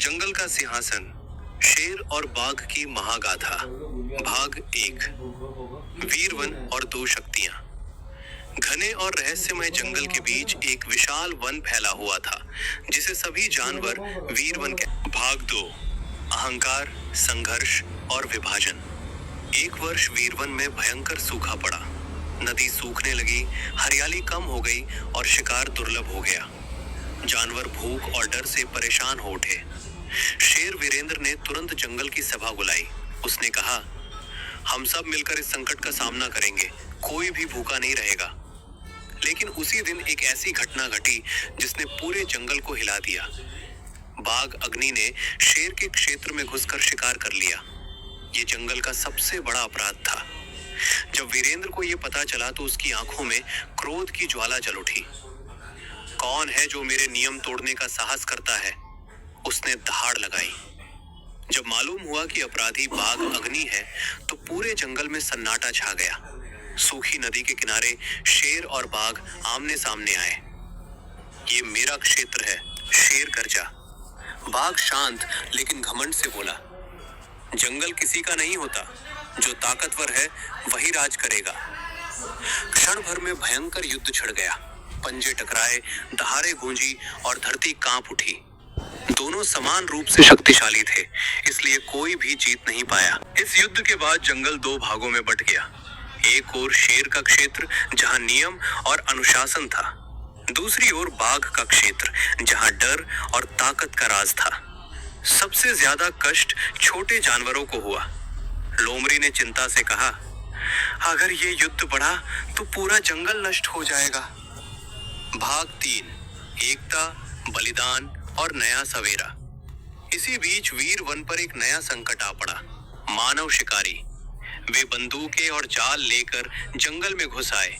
जंगल का सिंहासन, शेर और बाघ की महागाथा। भाग 1। वीरवन और दो शक्तियां। घने और रहस्यमय जंगल के बीच एक विशाल वन फैला हुआ था, जिसे सभी जानवर वीरवन कहते। भाग 2। अहंकार, संघर्ष और विभाजन। एक वर्ष वीरवन में भयंकर सूखा पड़ा। नदी सूखने लगी, हरियाली कम हो गई और शिकार दुर्लभ हो गया। जानवर भूख और डर से परेशान हो उठे। शेर वीरेंद्र ने तुरंत जंगल की सभा बुलाई। उसने कहा, हम सब मिलकर इस संकट का सामना करेंगे, कोई भी भूखा नहीं रहेगा। लेकिन उसी दिन एक ऐसी घटना घटी जिसने पूरे जंगल को हिला दिया। बाघ अग्नि ने शेर के क्षेत्र में घुसकर शिकार कर लिया। ये जंगल का सबसे बड़ा अपराध था। जब वीरेंद्र को यह पता चला तो उसकी आंखों में क्रोध की ज्वाला जल उठी। कौन है जो मेरे नियम तोड़ने का साहस करता है? उसने दहाड़ लगाई। जब मालूम हुआ कि अपराधी बाघ अग्नि है, तो पूरे जंगल में सन्नाटा छा गया। सूखी नदी के किनारे शेर और बाघ आमने सामने आए। ये मेरा क्षेत्र है, शेर गरजा। बाघ शांत लेकिन घमंड से बोला, जंगल किसी का नहीं होता, जो ताकतवर है वही राज करेगा। क्षण भर में भयंकर युद्ध छिड़ गया। पंजे टकराए, दहाड़े गूंजी और धरती कांप उठी। दोनों समान रूप से शक्तिशाली थे, इसलिए कोई भी जीत नहीं पाया। इस युद्ध के बाद जंगल दो भागों में बंट गया। एक ओर शेर का क्षेत्र, जहां नियम और अनुशासन था। दूसरी ओर बाघ का क्षेत्र, जहां डर और ताकत का राज था। सबसे ज्यादा कष्ट छोटे जानवरों को हुआ। लोमड़ी ने चिंता से कहा, अगर ये युद्ध बढ़ा तो पूरा जंगल नष्ट हो जाएगा। भाग 3। एकता, बलिदान और नया सवेरा। इसी बीच वीर वन पर एक नया संकट आ पड़ा। मानव शिकारी। वे बंदूकें और जाल लेकर जंगल में घुस आए।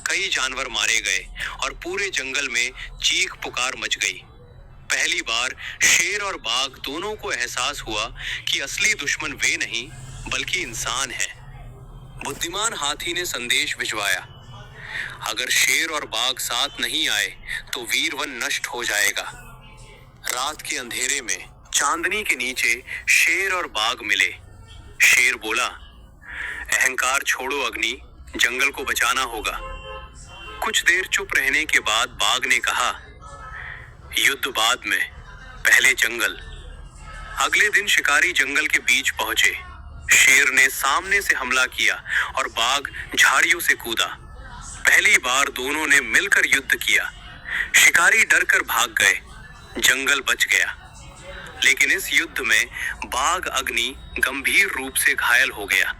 कई जानवर मारे गए और पूरे जंगल में चीख पुकार मच गई। पहली बार शेर और बाघ दोनों को एहसास हुआ कि असली दुश्मन वे नहीं बल्कि इंसान है। बुद्धिमान हाथी ने संदेश भिजवाया, अगर शेर और बाघ साथ नहीं आए तो वीर वन नष्ट हो जाएगा। रात के अंधेरे में चांदनी के नीचे शेर और बाघ मिले। शेर बोला, अहंकार छोड़ो अग्नि, जंगल को बचाना होगा। कुछ देर चुप रहने के बाद बाघ ने कहा, युद्ध बाद में, पहले जंगल। अगले दिन शिकारी जंगल के बीच पहुंचे। शेर ने सामने से हमला किया और बाघ झाड़ियों से कूदा। पहली बार दोनों ने मिलकर युद्ध किया। शिकारी डरकर भाग गए। जंगल बच गया। लेकिन इस युद्ध में बाघ अग्नि गंभीर रूप से घायल हो गया।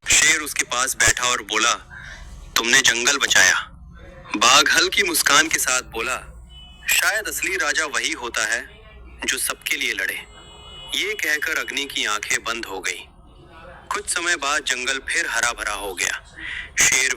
शेर उसके पास बैठा और बोला, तुमने जंगल बचाया। बाघ हल्की मुस्कान के साथ बोला, शायद असली राजा वही होता है जो सबके लिए लड़े। ये कहकर अग्नि की आंखें बंद हो गई। कुछ समय बाद जंगल फिर हरा भरा हो गया। शेर